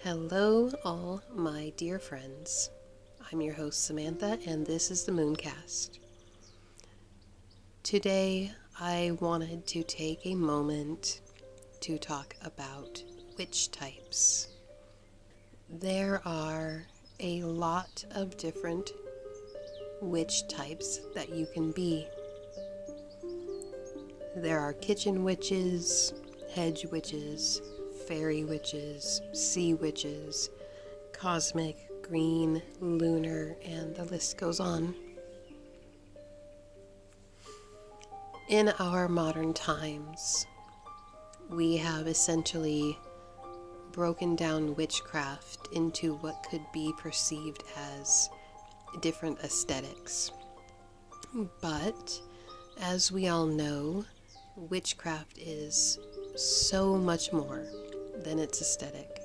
Hello, all my dear friends. I'm your host, Samantha, and this is the Mooncast. Today, I wanted to take a moment to talk about witch types. There are a lot of different witch types that you can be. There are kitchen witches, hedge witches, fairy witches, sea witches, cosmic, green, lunar, and the list goes on. In our modern times, we have essentially broken down witchcraft into what could be perceived as different aesthetics. But, as we all know, witchcraft is so much more than its aesthetic.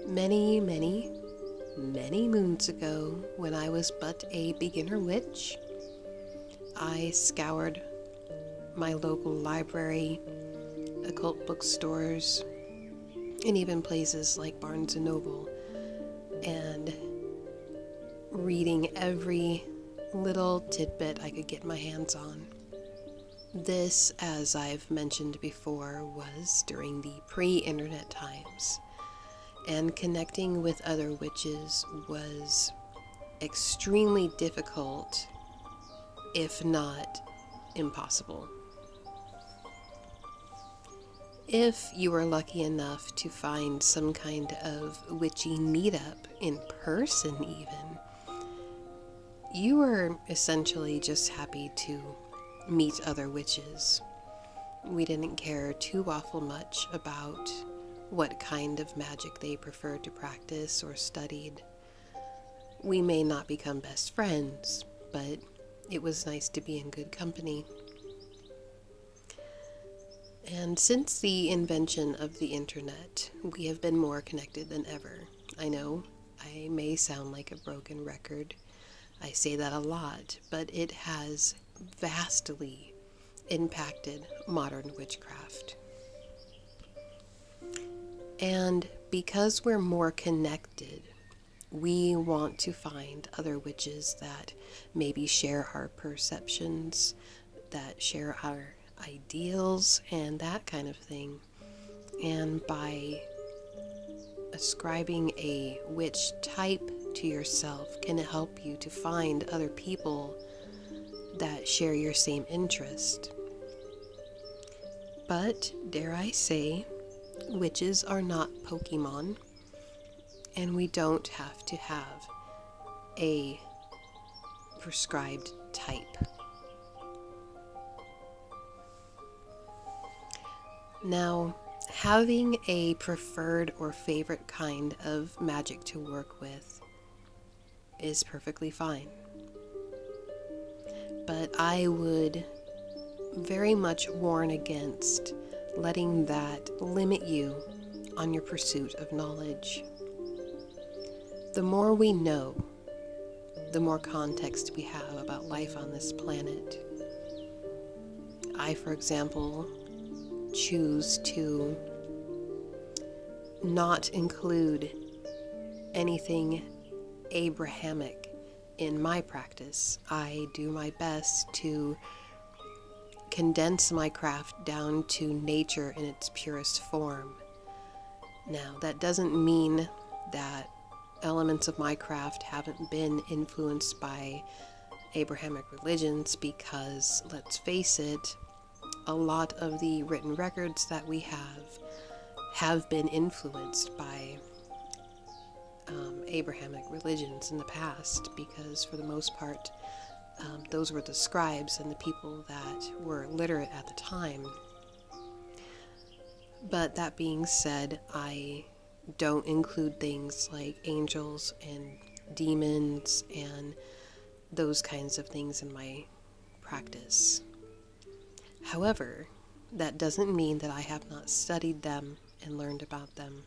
Many moons ago, when I was but a beginner witch, I scoured my local library, occult bookstores, and even places like Barnes & Noble, and reading every little tidbit I could get my hands on. This, as I've mentioned before, was during the pre-internet times, and connecting with other witches was extremely difficult, if not impossible. If you were lucky enough to find some kind of witchy meetup in person even, you were essentially just happy to meet other witches. We didn't care too awful much about what kind of magic they preferred to practice or studied. We may not become best friends, but it was nice to be in good company. And since the invention of the internet, we have been more connected than ever. I know, I may sound like a broken record. I say that a lot, but it has vastly impacted modern witchcraft. And because we're more connected, we want to find other witches that maybe share our perceptions, that share our ideals, and that kind of thing. And by ascribing a witch type to yourself can help you to find other people that share your same interest. But, dare I say, witches are not Pokemon, and we don't have to have a prescribed type. Now, having a preferred or favorite kind of magic to work with is perfectly fine. But I would very much warn against letting that limit you on your pursuit of knowledge. The more we know, the more context we have about life on this planet. I, for example, choose to not include anything Abrahamic in my practice. I do my best to condense my craft down to nature in its purest form. Now, that doesn't mean that elements of my craft haven't been influenced by Abrahamic religions, because, let's face it, a lot of the written records that we have been influenced by Abrahamic religions in the past, because for the most part those were the scribes and the people that were literate at the time. But that being said, I don't include things like angels and demons and those kinds of things in my practice. However, that doesn't mean that I have not studied them and learned about them.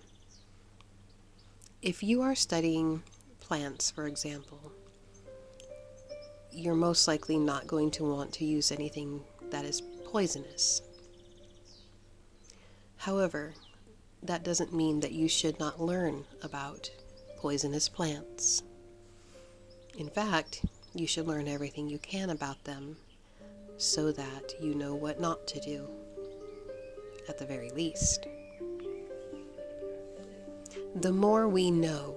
If you are studying plants, for example, you're most likely not going to want to use anything that is poisonous. However, that doesn't mean that you should not learn about poisonous plants. In fact, you should learn everything you can about them so that you know what not to do, at the very least. The more we know,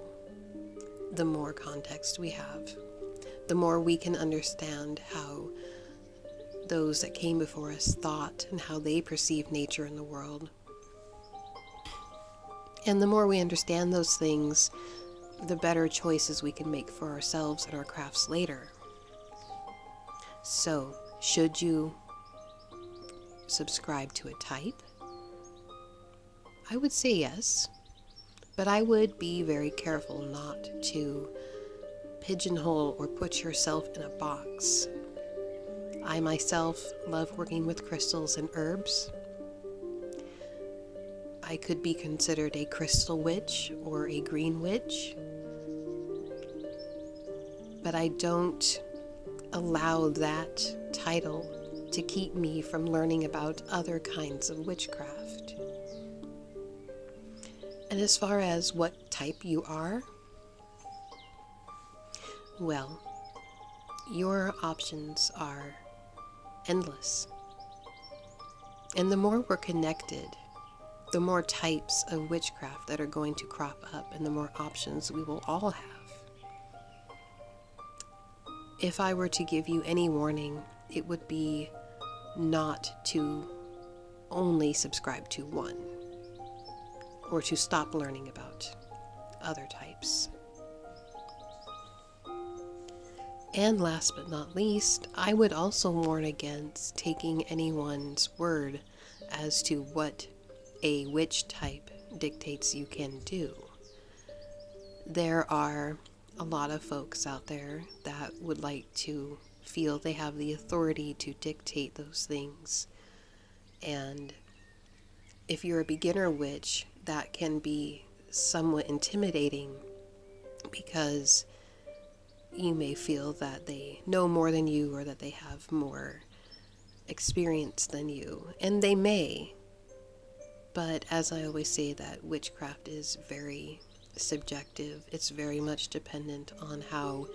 the more context we have, the more we can understand how those that came before us thought and how they perceived nature in the world. And the more we understand those things, the better choices we can make for ourselves and our crafts later. So, should you subscribe to a type? I would say yes, but I would be very careful not to pigeonhole or put yourself in a box. I myself love working with crystals and herbs. I could be considered a crystal witch or a green witch, but I don't allow that title to keep me from learning about other kinds of witchcraft. And as far as what type you are, well, your options are endless. And the more we're connected, the more types of witchcraft that are going to crop up and the more options we will all have. If I were to give you any warning, it would be not to only subscribe to one or to stop learning about other types. And last but not least, I would also warn against taking anyone's word as to what a witch type dictates you can do. There are a lot of folks out there that would like to feel they have the authority to dictate those things. And if you're a beginner witch, that can be somewhat intimidating because you may feel that they know more than you or that they have more experience than you. And they may. But as I always say, that witchcraft is very subjective. It's very much dependent on how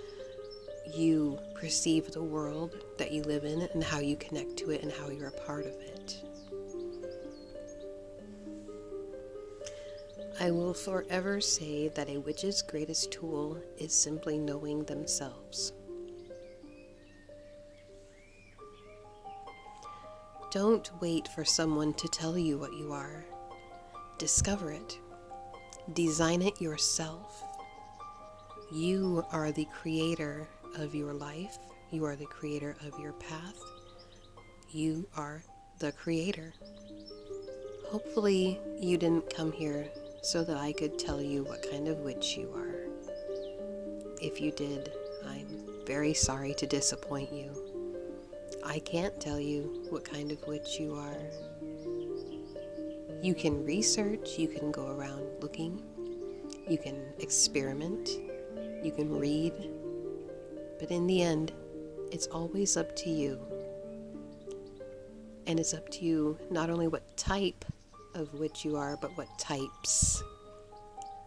you perceive the world that you live in and how you connect to it and how you're a part of it. I will forever say that a witch's greatest tool is simply knowing themselves. Don't wait for someone to tell you what you are. Discover it. Design it yourself. You are the creator of your life. You are the creator of your path. You are the creator. Hopefully you didn't come here so that I could tell you what kind of witch you are. If you did, I'm very sorry to disappoint you. I can't tell you what kind of witch you are. You can research, you can go around looking, you can experiment, you can read, but in the end, it's always up to you. And it's up to you not only what type of witch you are, but what types.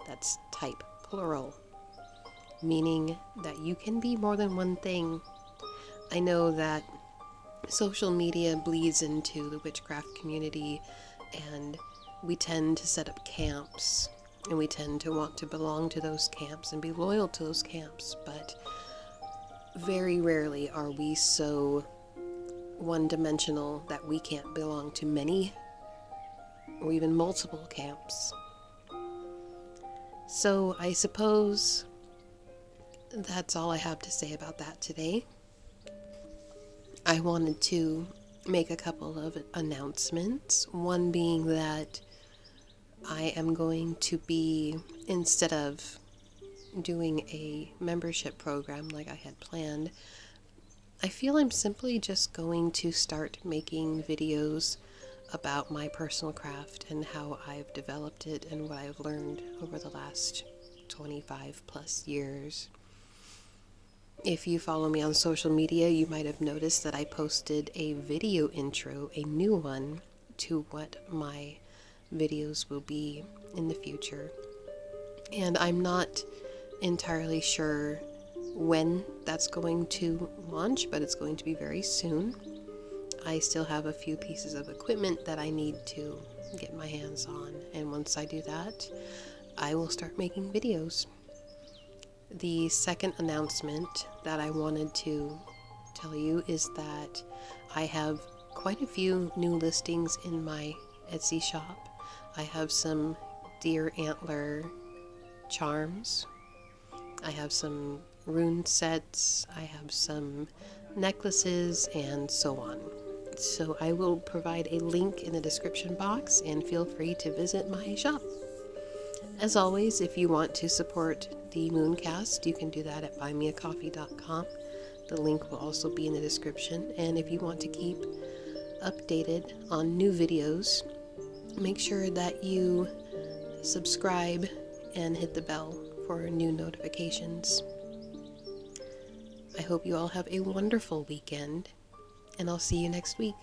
That's type, plural, meaning that you can be more than one thing. I know that social media bleeds into the witchcraft community, and we tend to set up camps, and we tend to want to belong to those camps and be loyal to those camps, but very rarely are we so one-dimensional that we can't belong to many or even multiple camps. So I suppose that's all I have to say about that today. I wanted to make a couple of announcements. One being that I am going to be, instead of doing a membership program like I had planned, I feel I'm simply just going to start making videos about my personal craft and how I've developed it and what I've learned over the last 25 plus years. If you follow me on social media, you might have noticed that I posted a video intro, a new one, to what my videos will be in the future. And I'm not entirely sure when that's going to launch, but it's going to be very soon. I still have a few pieces of equipment that I need to get my hands on, and once I do that, I will start making videos. The second announcement that I wanted to tell you is that I have quite a few new listings in my Etsy shop. I have some deer antler charms, I have some rune sets, I have some necklaces, and so on. So I will provide a link in the description box, and feel free to visit my shop. As always, if you want to support the Mooncast, you can do that at buymeacoffee.com. The link will also be in the description. And if you want to keep updated on new videos, make sure that you subscribe and hit the bell for new notifications. I hope you all have a wonderful weekend, and I'll see you next week.